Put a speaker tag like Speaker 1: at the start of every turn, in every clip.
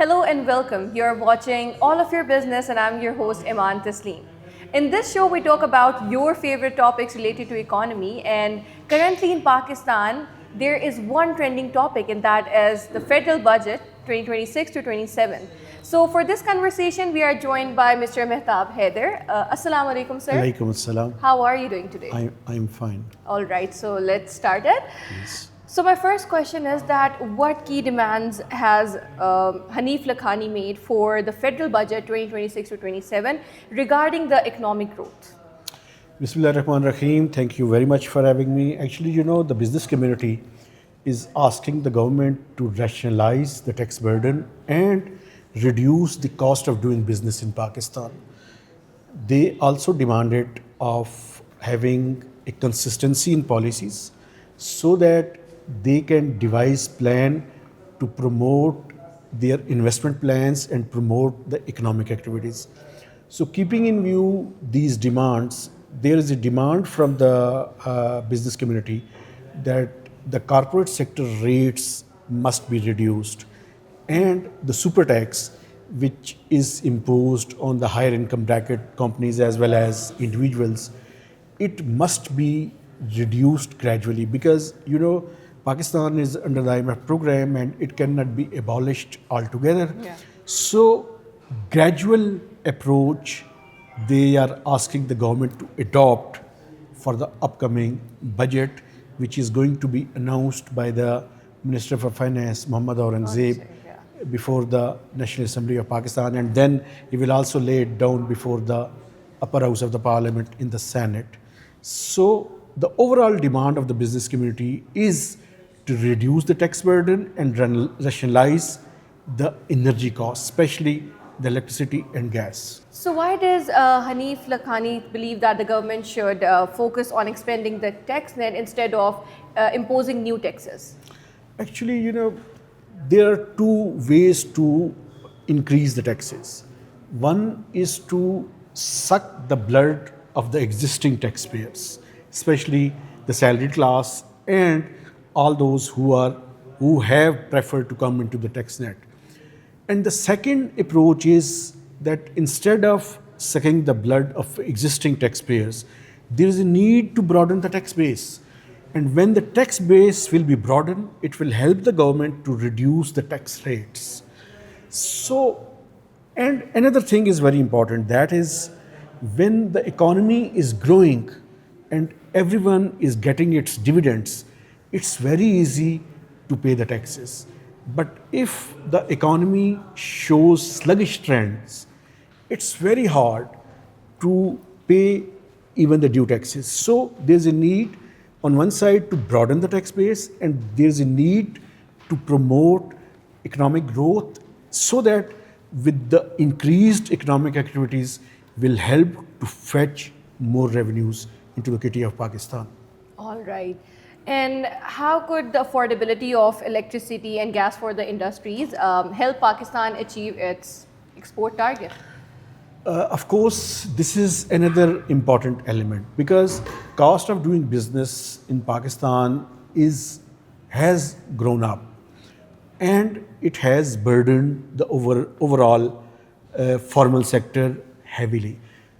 Speaker 1: Hello and welcome. You're watching All of Your Business and I'm your host Eman Tasleem. In this show, we talk about your favorite topics related to economy, and currently in Pakistan, there is one trending topic, and that is the federal budget 2026 to 27. So for this conversation, we are joined by Mr. Mehtab Haider. Assalamu alaikum, sir.
Speaker 2: Alaikum assalam.
Speaker 1: How are you doing today?
Speaker 2: I'm fine.
Speaker 1: All right, so let's start it.
Speaker 2: Yes.
Speaker 1: So my first question is that what key demands has Hanif Lakhani made for the federal budget 2026 to 27 regarding the economic growth?
Speaker 2: Bismillah ar-Rahman ar-Rahim. Thank you very much for having me. Actually, the business community is asking the government to rationalize the tax burden and reduce the cost of doing business in Pakistan. They also demanded of having a consistency in policies so that they can devise plan to promote their investment plans and promote the economic activities. So keeping in view these demands, there is a demand from the business community that the corporate sector rates must be reduced, and the super tax, which is imposed on the higher income bracket companies as well as individuals, it must be reduced gradually because Pakistan is under the IMF program and it cannot be abolished altogether.
Speaker 1: Yeah.
Speaker 2: So gradual approach they are asking the government to adopt for the upcoming budget, which is going to be announced by the Minister for Finance, Muhammad Aurangzeb, before the National Assembly of Pakistan, and then he will also lay it down before the upper house of the parliament in the Senate. So the overall demand of the business community is to reduce the tax burden and rationalize the energy costs, especially the electricity and gas.
Speaker 1: So why does Hanif Lakhani believe that the government should focus on expanding the tax net instead of imposing new taxes?
Speaker 2: Actually, there are two ways to increase the taxes. One is to suck the blood of the existing taxpayers, especially the salaried class and all those who have preferred to come into the tax net. And the second approach is that instead of sucking the blood of existing taxpayers, there is a need to broaden the tax base. And when the tax base will be broadened, it will help the government to reduce the tax rates. So, and another thing is very important, that is when the economy is growing and everyone is getting its dividends, it's very easy to pay the taxes. But if the economy shows sluggish trends, it's very hard to pay even the due taxes. So there's a need on one side to broaden the tax base, and there's a need to promote economic growth so that with the increased economic activities will help to fetch more revenues into the kitty of Pakistan.
Speaker 1: All right. And how could the affordability of electricity and gas for the industries help Pakistan achieve its export target?
Speaker 2: Of course, this is another important element because cost of doing business in Pakistan has grown up and it has burdened the overall formal sector heavily.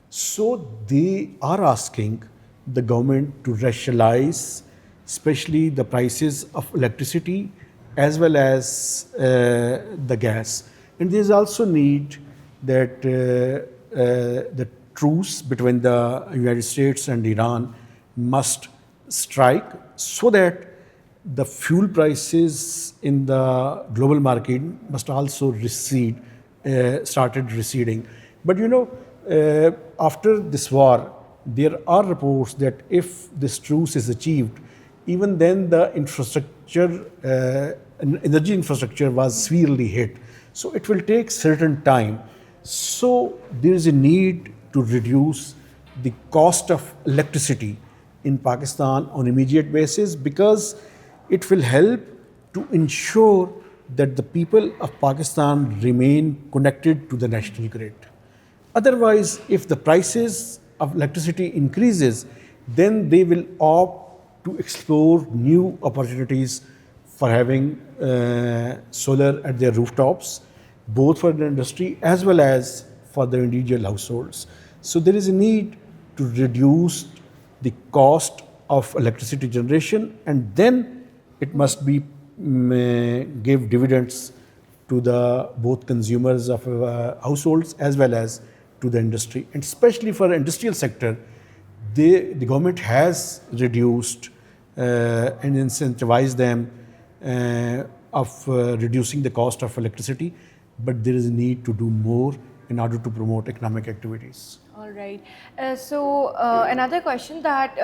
Speaker 2: So they are asking the government to rationalize especially the prices of electricity as well as the gas. And there's also need that the truce between the United States and Iran must strike so that the fuel prices in the global market must also started receding. But after this war, there are reports that if this truce is achieved, even then the energy infrastructure was severely hit. So it will take certain time. So there is a need to reduce the cost of electricity in Pakistan on immediate basis because it will help to ensure that the people of Pakistan remain connected to the national grid. Otherwise, if the prices of electricity increases, then they will opt to explore new opportunities for having solar at their rooftops both for the industry as well as for the individual households. So there is a need to reduce the cost of electricity generation, and then it must be give dividends to the both consumers of households as well as to the industry. And especially for the industrial sector, the government has reduced and incentivized them of reducing the cost of electricity, but there is a need to do more in order to promote economic activities.
Speaker 1: All right. Another question that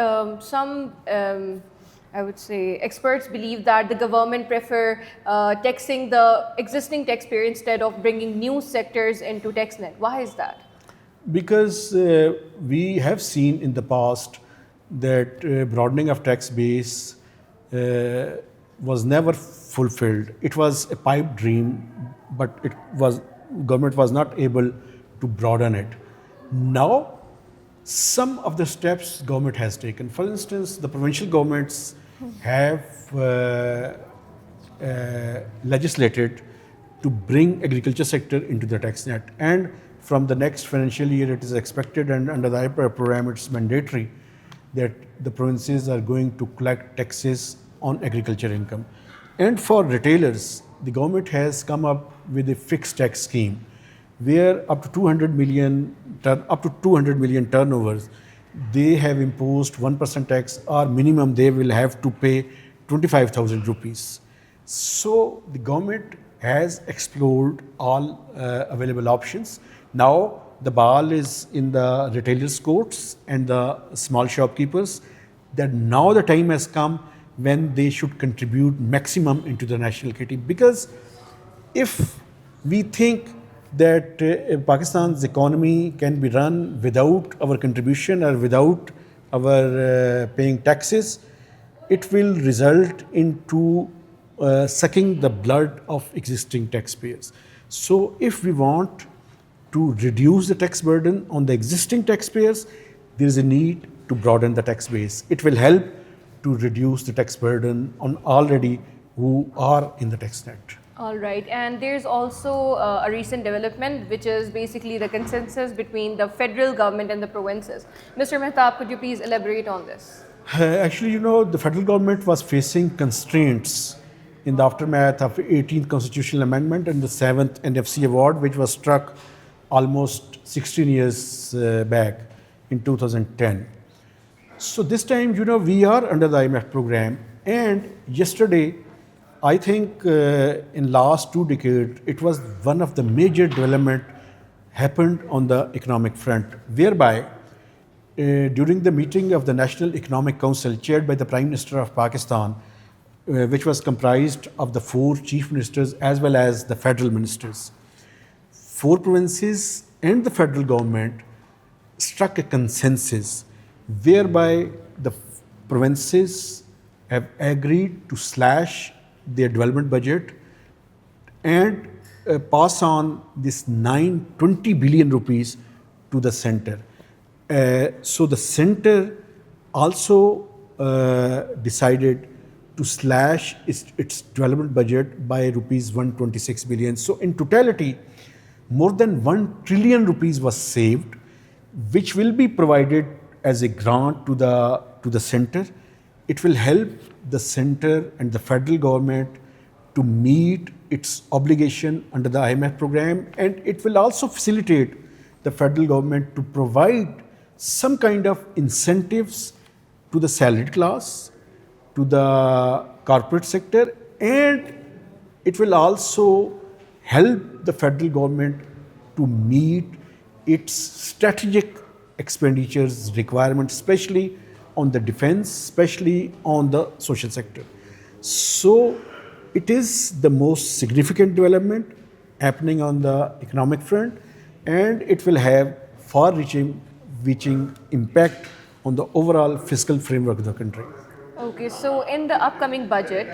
Speaker 1: I would say, experts believe that the government prefer taxing the existing taxpayer instead of bringing new sectors into TaxNet. Why is that?
Speaker 2: Because we have seen in the past that broadening of tax base was never fulfilled. It was a pipe dream, but government was not able to broaden it. Now, some of the steps government has taken. For instance, the provincial governments have legislated to bring agriculture sector into the tax net, and from the next financial year it is expected, and under the IPR program it's mandatory that the provinces are going to collect taxes on agriculture income. And for retailers, the government has come up with a fixed tax scheme where up to 200 million turnovers, they have imposed 1% tax, or minimum they will have to pay 25,000 rupees. So the government has explored all available options. Now the ball is in the retailers' courts and the small shopkeepers, that now the time has come when they should contribute maximum into the national kitty. Because if we think that Pakistan's economy can be run without our contribution or without our paying taxes, it will result into sucking the blood of existing taxpayers. So if we want to reduce the tax burden on the existing taxpayers, there is a need to broaden the tax base. It will help to reduce the tax burden on already who are in the tax net.
Speaker 1: All right, and there's also a recent development, which is basically the consensus between the federal government and the provinces. Mr. Mehtab, could you please elaborate on this?
Speaker 2: Actually, the federal government was facing constraints in the aftermath of 18th constitutional amendment and the 7th NFC award, which was struck almost 16 years back in 2010. So this time, we are under the IMF program, and yesterday, I think in last 2 decades, it was one of the major development happened on the economic front, whereby during the meeting of the National Economic Council chaired by the Prime Minister of Pakistan, which was comprised of the 4 chief ministers as well as the federal ministers, 4 provinces and the federal government struck a consensus whereby the provinces have agreed to slash their development budget and pass on this 20 billion rupees to the center. So the center also decided to slash its development budget by rupees 126 billion. So in totality, more than 1 trillion rupees was saved, which will be provided as a grant to the center. It will help the center and the federal government to meet its obligation under the IMF program, and it will also facilitate the federal government to provide some kind of incentives to the salaried class, to the corporate sector, and it will also help the federal government to meet its strategic expenditures requirements, especially on the defense, especially on the social sector. So it is the most significant development happening on the economic front, and it will have far-reaching impact on the overall fiscal framework of the country.
Speaker 1: Okay, so in the upcoming budget,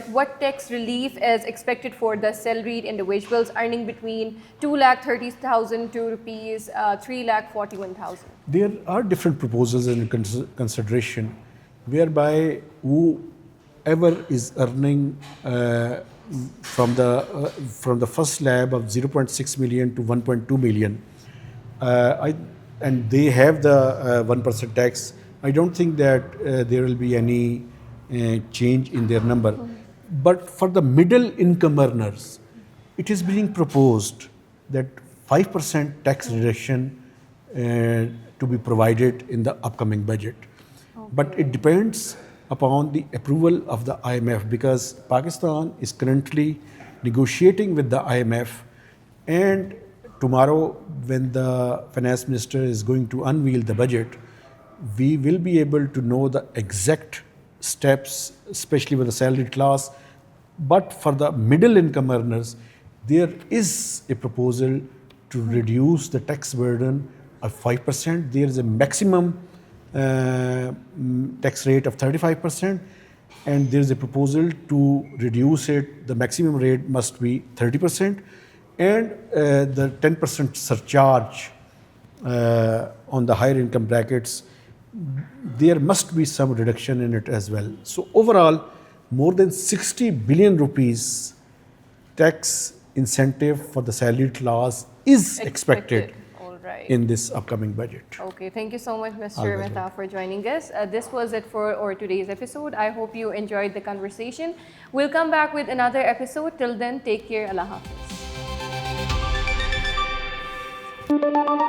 Speaker 1: what tax relief is expected for the salaried individuals earning between 2,30,000 to rupees 3,41,000?
Speaker 2: There are different proposals in consideration, whereby whoever is earning from the first slab of 0.6 million to 1.2 million, and they have the 1% tax, I don't think that there will be any change in their number. But for the middle income earners, it is being proposed that 5% tax reduction to be provided in the upcoming budget. But it depends upon the approval of the IMF, because Pakistan is currently negotiating with the IMF, and tomorrow when the finance minister is going to unveil the budget, we will be able to know the exact steps, especially with the salaried class. But for the middle income earners, there is a proposal to reduce the tax burden of 5%. There is a maximum tax rate of 35%, and there is a proposal to reduce it. The maximum rate must be 30%, and the 10% surcharge on the higher income brackets, there must be some reduction in it as well. So overall, more than 60 billion rupees tax incentive for the salaried class is expected
Speaker 1: All right.
Speaker 2: in this upcoming budget.
Speaker 1: Okay, thank you so much, Mr.
Speaker 2: Always
Speaker 1: Mehta, for joining us. This was it for our today's episode. I hope you enjoyed the conversation. We'll come back with another episode. Till then, take care. Allah Hafiz.